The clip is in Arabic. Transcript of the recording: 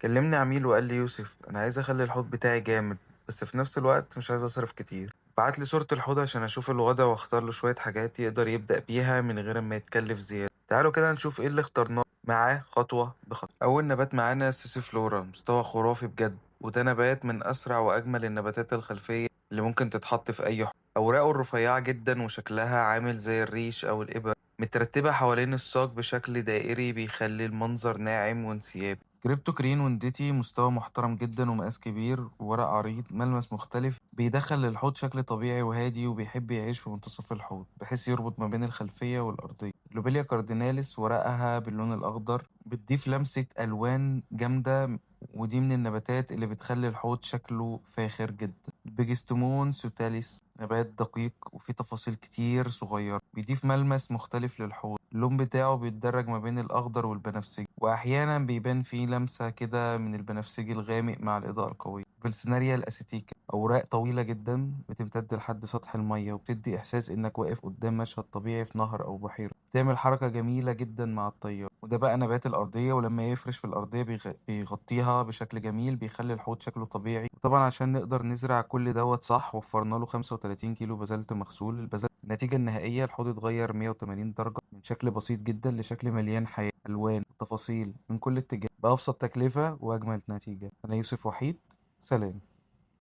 كلمني عميل وقال لي يوسف انا عايز اخلي الحوض بتاعي جامد، بس في نفس الوقت مش عايز اصرف كتير. بعت لي صورة الحوض عشان اشوف الوضع واختار له شوية حاجات يقدر يبدأ بيها من غير ما يتكلف زيادة. تعالوا كده نشوف ايه اللي اخترناه معاه خطوة بخطوة. اول نبات معانا سيسي فلورا، مستوى خرافي بجد، وده نبات من اسرع واجمل النباتات الخلفية اللي ممكن تتحط في اي حوض. اوراقه الرفيعة جدا وشكلها عامل زي الريش او الابر، مترتبة حوالين الساق بشكل دائري بيخلي المنظر ناعم وانسيابي. كريبتو كرين ونديتي مستوى محترم جدا ومقاس كبير وورق عريض، ملمس مختلف بيدخل للحوض شكل طبيعي وهادي، وبيحب يعيش في منتصف الحوض بحيث يربط ما بين الخلفية والأرضية. لوبيليا كارديناليس ورقها باللون الأخضر بتضيف لمسة ألوان جامدة، ودي من النباتات اللي بتخلي الحوض شكله فاخر جدا. البيجستمون سوتاليس نبات دقيق وفيه تفاصيل كتير صغيرة، بيضيف ملمس مختلف للحوض. اللون بتاعه بيتدرج ما بين الأخضر والبنفسجي، وأحيانا بيبان فيه لمسة كده من البنفسجي الغامق مع الإضاءة القوية. فالسيناريا الأسيتيكا أوراق طويلة جدا بتمتد لحد سطح المية، وبتدي إحساس إنك واقف قدام مشهد طبيعي في نهر أو بحيرة. بتعمل حركة جميلة جدا مع الطيار. وده بقى نبات الأرضية، ولما يفرش في الأرضية بيغطيها بشكل جميل، بيخلي الحوض شكله طبيعي. وطبعا عشان نقدر نزرع كل دوت صح وفرنا له 35 كيلو بازلت مغسول. النتيجة النهائية الحوض اتغير 180 درجة، من شكل بسيط جدا لشكل مليان حياة، ألوان وتفاصيل من كل اتجاه، بأبسط تكلفة وأجمل نتيجة. أنا يوسف وحيد، سلام.